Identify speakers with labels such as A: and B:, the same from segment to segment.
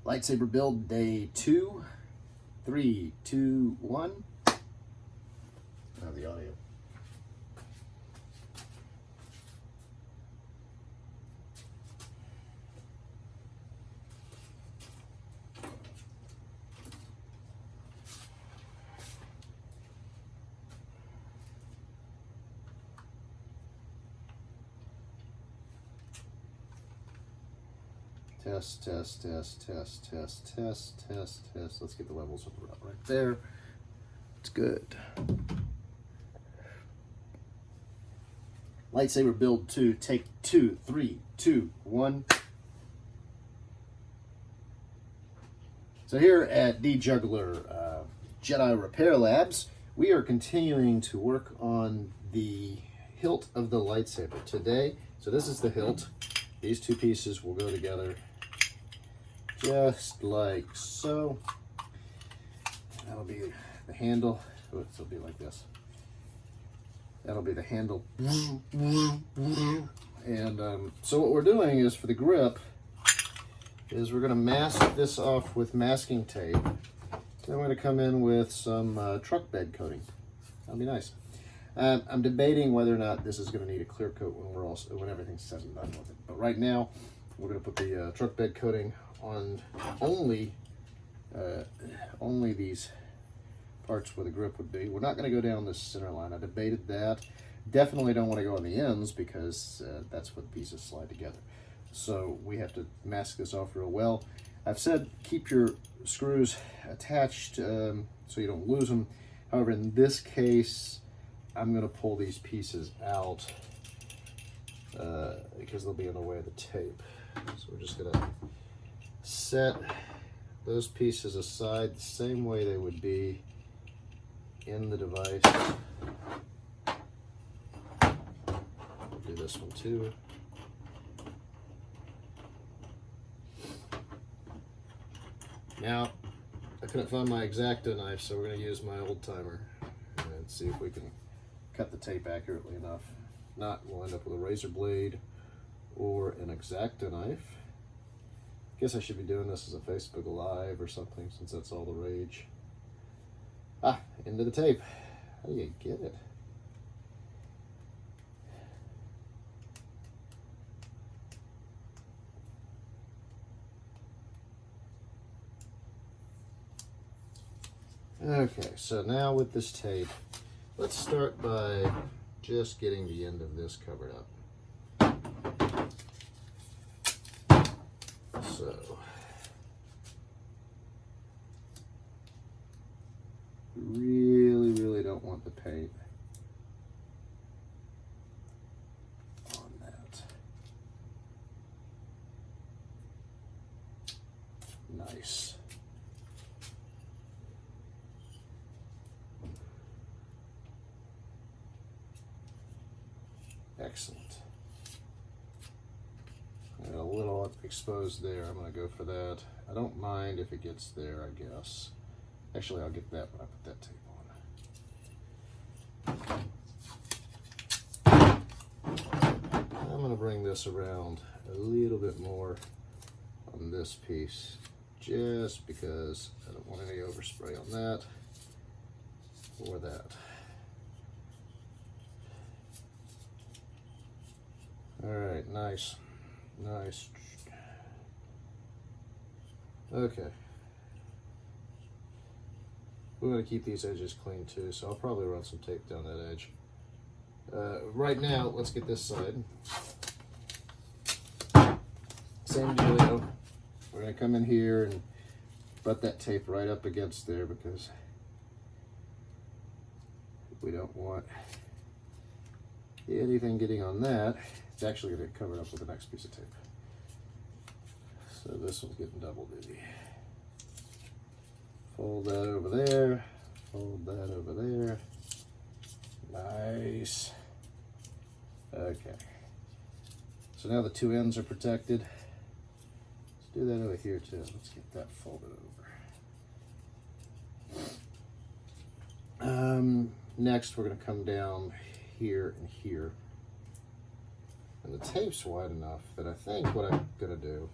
A: Lightsaber build day 2. 3, 2, 1. Now the audio. Test, test, test, test, test, test, test, test. Let's get the levels up right there. It's good. Lightsaber build 2, take 2, 3, 2, 1. So here at D Juggler Jedi Repair Labs, we are continuing to work on the hilt of the lightsaber today. So this is the hilt. These two pieces will go together just like so. That'll be the handle. Oops, it'll be like this. That'll be the handle. And so what we're doing is, for the grip, is we're going to mask this off with masking tape. Then we're going to come in with some truck bed coating. That'll be nice. I'm debating whether or not this is going to need a clear coat when everything's said and done with it. But right now, we're going to put the truck bed coating on only these parts where the grip would be. We're not going to go down this center line. I debated that. Definitely don't want to go on the ends because that's what the pieces slide together. So we have to mask this off real well. I've said keep your screws attached so you don't lose them. However, in this case, I'm going to pull these pieces out because they'll be in the way of the tape. So we're just going to set those pieces aside the same way they would be in the device. We'll do this one too. Now, I couldn't find my X-Acto knife, so we're going to use my old timer and see if we can cut the tape accurately enough. If not, we'll end up with a razor blade or an X-Acto knife. Guess I should be doing this as a Facebook Live or something, since that's all the rage. Into the tape. How do you get it? Okay, so now with this tape, let's start by just getting the end of this covered up. So, really don't want the paint on that. Nice. Excellent. And a little exposed there. I'm going to go for that. I don't mind if it gets there, I guess. Actually, I'll get that when I put that tape on. I'm going to bring this around a little bit more on this piece, just because I don't want any overspray on that or that. All right, nice. Nice. Okay. We want to keep these edges clean too, so I'll probably run some tape down that edge. Right now, let's get this side. Same dealio. We're going to come in here and butt that tape right up against there because we don't want anything getting on that. It's actually going to get covered up with the next piece of tape. So this one's getting double duty. Fold that over there. Fold that over there. Nice. Okay. So now the two ends are protected. Let's do that over here too. Let's get that folded over. Next, we're going to come down here and here. And the tape's wide enough that I think what I'm going to do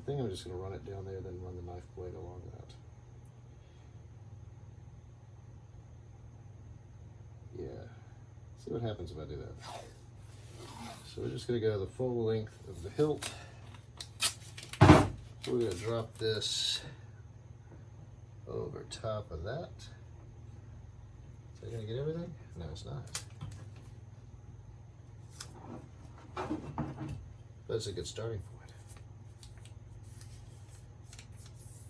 A: think I'm just going to run it down there, then run the knife blade along that. Yeah. See what happens if I do that. So we're just going to go the full length of the hilt. So we're going to drop this over top of that. Is that going to get everything? No, it's not. But it's a good starting point.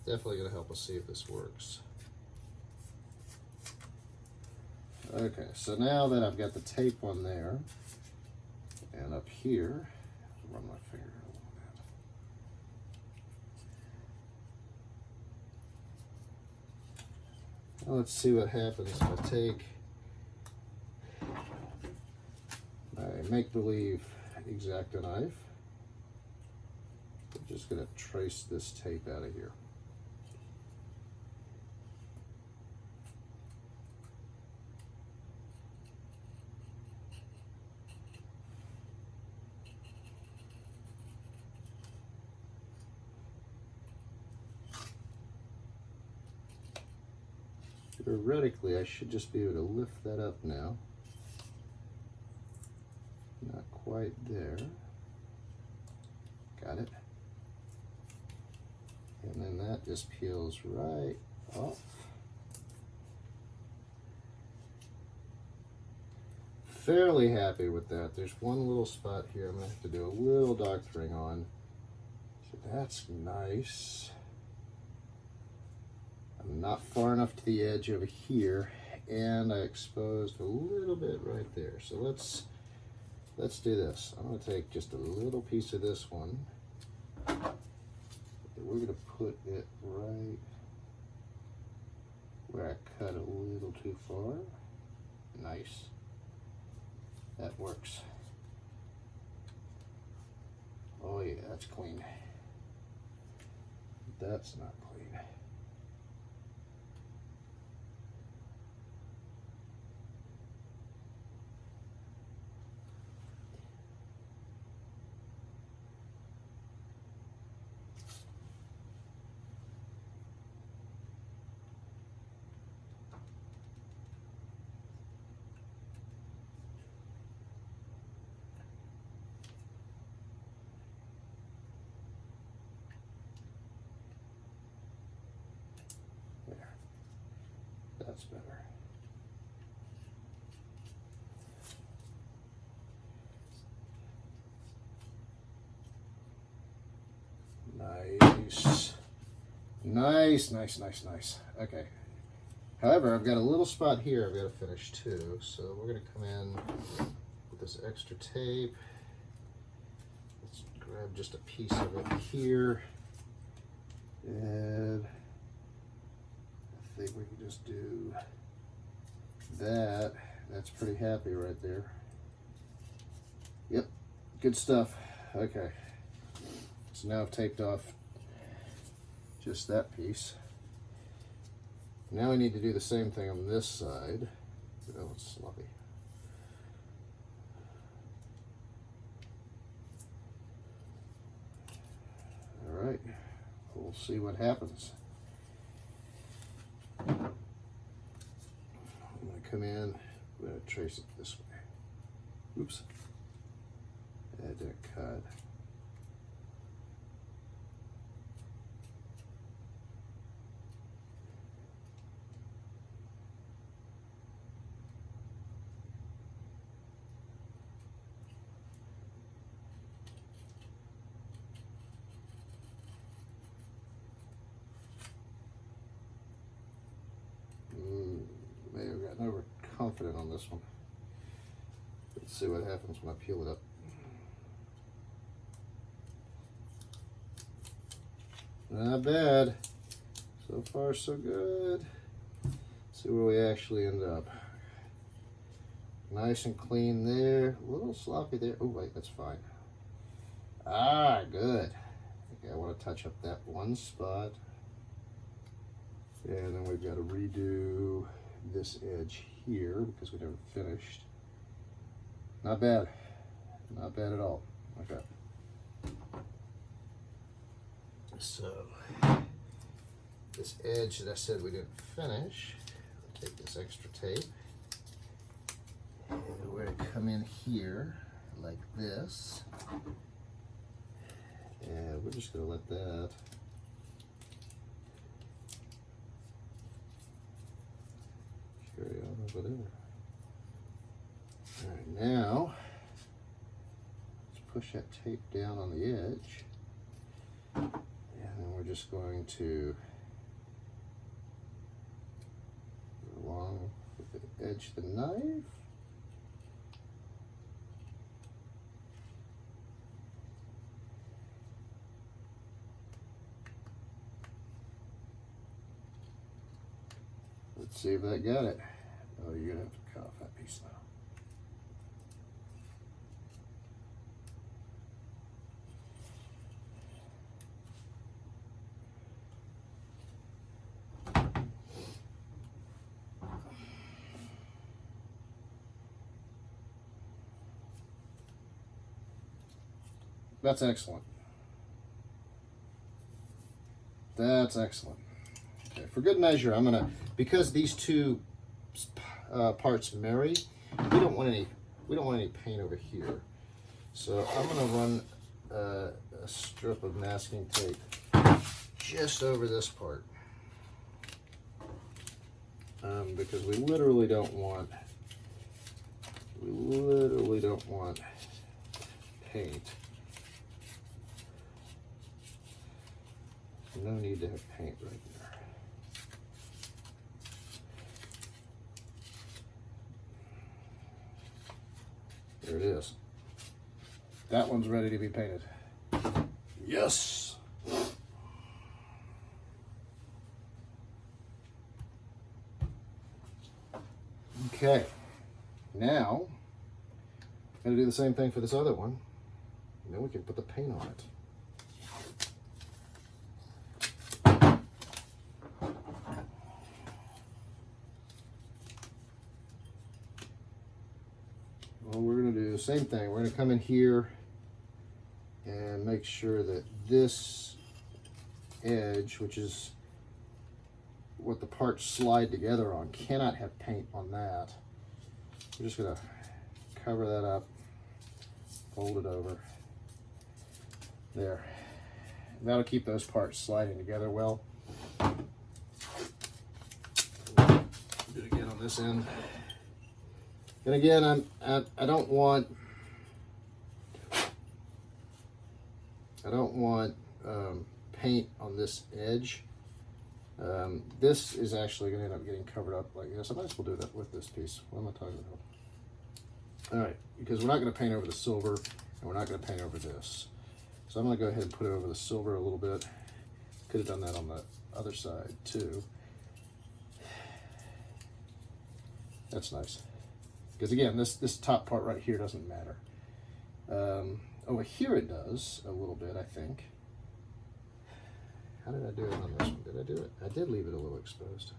A: Definitely going to help us see if this works. Okay, so now that I've got the tape on there, and up here, run my finger along that. Now let's see what happens if I take my make-believe X-Acto knife. I'm just going to trace this tape out of here. Theoretically, I should just be able to lift that up now. Not quite there. Got it. And then that just peels right off. Fairly happy with that. There's one little spot here I'm going to have to do a little doctoring on. So that's nice. I'm not far enough to the edge over here, and I exposed a little bit right there. So let's do this. I'm going to take just a little piece of this one. We're going to put it right where I cut a little too far. Nice. That works. Oh yeah, that's clean. That's not clean. That's better. Nice. Nice. Okay. However, I've got a little spot here I've got to finish too. So we're going to come in with this extra tape. Let's grab just a piece of it here. And I think we can just do that. That's pretty happy right there. Yep, good stuff. Okay, so now I've taped off just that piece. Now I need to do the same thing on this side. Oh, it's sloppy. All right, we'll see what happens. I'm going to come in, I'm going to trace it this way. Oops. I didn't cut. Maybe I've gotten overconfident on this one. Let's see what happens when I peel it up. Not bad. So far, so good. Let's see where we actually end up. Nice and clean there. A little sloppy there. Oh, wait, that's fine. Ah, good. Okay, I want to touch up that one spot. And then we've got to redo this edge here because we never finished. Not bad. Not bad at all. Okay. So this edge that I said we didn't finish, we'll take this extra tape and we're going to come in here like this, and we're just going to let that carry on over there. All right, now let's push that tape down on the edge, and then we're just going to go along with the edge of the knife. Let's see if that got it. Oh, you're gonna have to cut off that piece now. That's excellent. That's excellent. Okay, for good measure, I'm gonna, because these two parts marry, we don't want any paint over here. So I'm gonna run a strip of masking tape just over this part, because we literally don't want paint. No need to have paint right there. There it is. That one's ready to be painted. Yes. Okay. Now, I'm going to do the same thing for this other one. And then we can put the paint on it. Well, we're going to do the same thing. We're going to come in here and make sure that this edge, which is what the parts slide together on, cannot have paint on that. We're just going to cover that up, fold it over. There. That'll keep those parts sliding together well. Do it again on this end. And again, I don't want paint on this edge. This is actually going to end up getting covered up like this. I might as well do that with this piece. What am I talking about? All right, because we're not going to paint over the silver, and we're not going to paint over this. So I'm going to go ahead and put it over the silver a little bit. Could have done that on the other side too. That's nice. Because again, this top part right here doesn't matter. Over here it does a little bit, I think. How did I do it on this one? Did I do it? I did leave it a little exposed,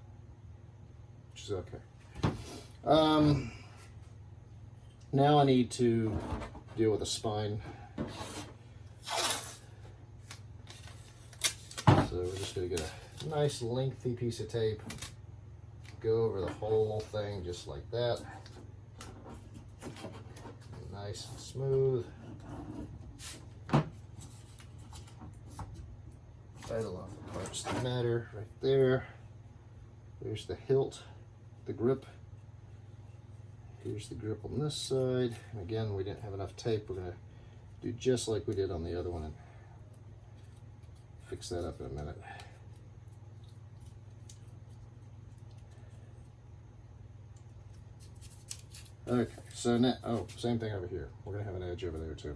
A: which is okay. Now I need to deal with the spine. So we're just going to get a nice lengthy piece of tape, go over the whole thing just like that. Nice and smooth. Right along the parts that matter, right there. There's the hilt, the grip. Here's the grip on this side. And again, we didn't have enough tape. We're going to do just like we did on the other one and fix that up in a minute. Okay, so now, oh, same thing over here. We're going to have an edge over there too.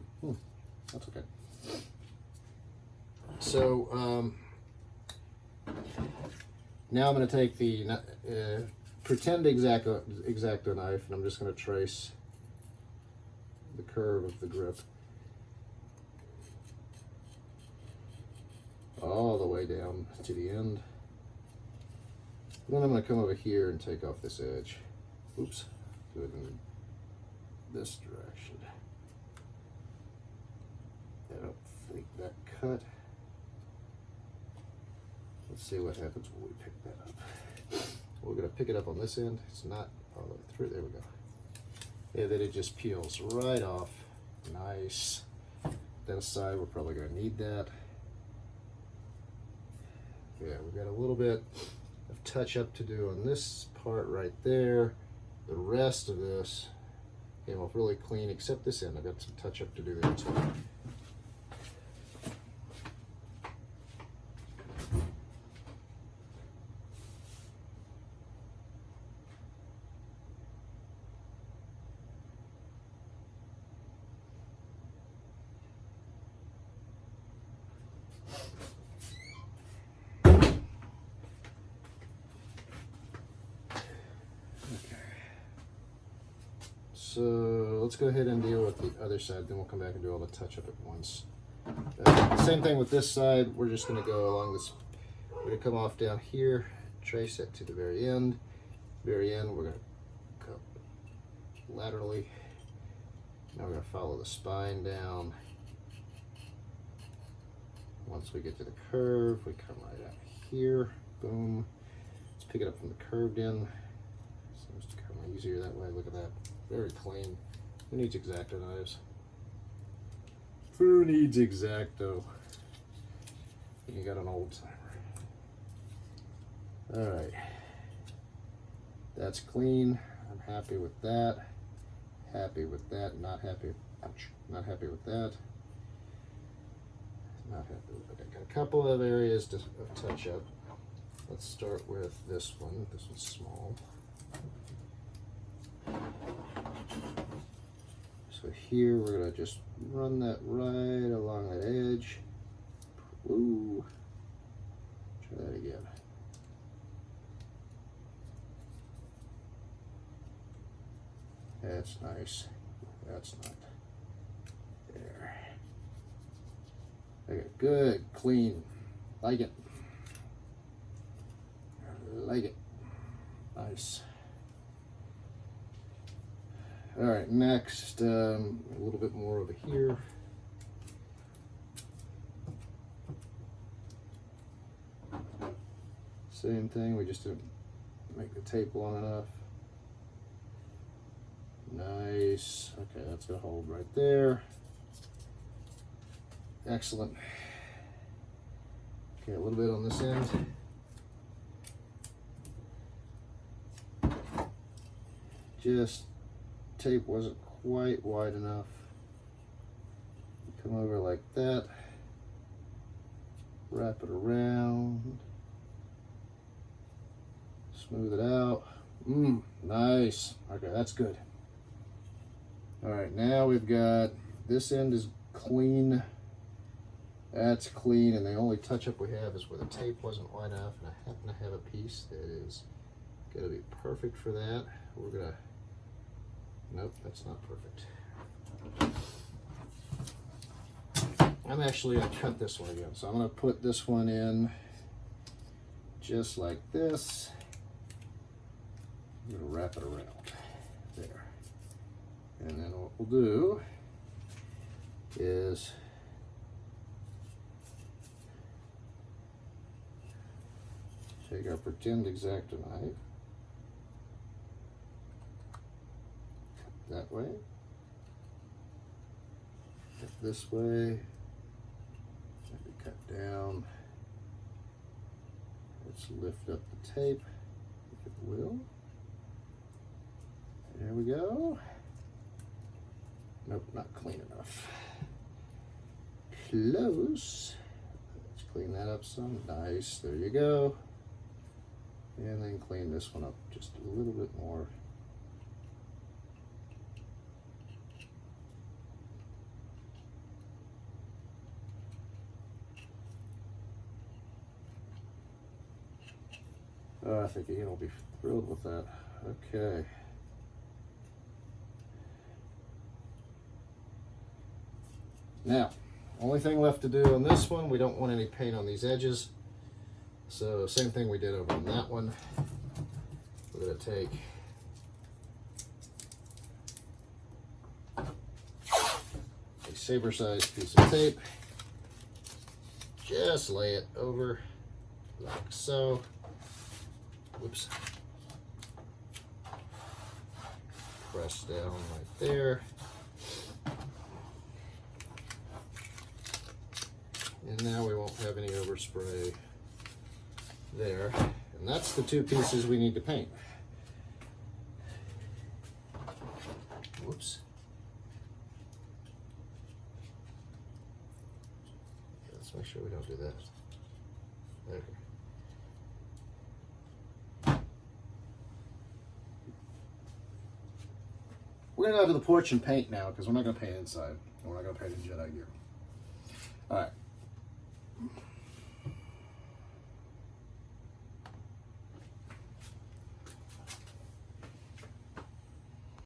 A: That's okay. So now I'm going to take the pretend X-Acto knife, and I'm just going to trace the curve of the grip all the way down to the end. Then I'm going to come over here and take off this edge. Oops, do it in this direction. I don't think that cut. see what happens when we pick that up. We're going to pick it up on this end. It's not all the way through. There we go. Yeah, then it just peels right off. Nice. That aside, we're probably going to need that. Yeah, we've got a little bit of touch up to do on this part right there. The rest of this came off really clean, except this end. I've got some touch up to do there too. So let's go ahead and deal with the other side, then we'll come back and do all the touch up at once. Same thing with this side. We're just going to go along this. We're going to come off down here, trace it to the very end. Very end, we're going to go laterally. Now we're going to follow the spine down. Once we get to the curve, we come right out here. Boom. Let's pick it up from the curved end. Seems to come easier that way. Look at that. Very clean. Who needs X-Acto knives? Who needs X-Acto? You got an old timer. Alright. That's clean. I'm happy with that. Happy with that. Not happy. Ouch. Not happy with that. Not happy with that. Got a couple of areas of touch up. Let's start with this one. This one's small. So here we're going to just run that right along that edge. Woo. Try that again. That's nice. That's not. There. Okay, good, clean. Like it. Like it. Nice. All right, next, a little bit more over here. Same thing, we just didn't make the tape long enough. Nice. Okay, that's gonna hold right there. Excellent. Okay, a little bit on this end. Just tape wasn't quite wide enough. Come over like that. Wrap it around. Smooth it out. Nice. Okay, that's good. All right, now we've got this end is clean. That's clean, and the only touch up we have is where the tape wasn't wide enough, and I happen to have a piece that is gonna be perfect for that. We're gonna, nope, that's not perfect. I'm actually gonna cut this one again. So I'm gonna put this one in just like this. I'm gonna wrap it around there. And then what we'll do is take our pretend X-Acto knife, cut that way, cut this way, maybe cut down. Let's lift up the tape, if it will. There we go. Nope, not clean enough. Close. Let's clean that up some. Nice, there you go. And then clean this one up just a little bit more. Oh, I think Ian will be thrilled with that. Okay. Now, only thing left to do on this one, we don't want any paint on these edges. So same thing we did over on that one. We're going to take a saber-sized piece of tape, just lay it over like so. Whoops. Press down right there. And now we won't have any overspray there. And that's the two pieces we need to paint. Whoops. Let's make sure we don't do that. There. We're gonna go to the porch and paint now because we're not gonna paint inside. And we're not gonna paint in Jedi gear. All right.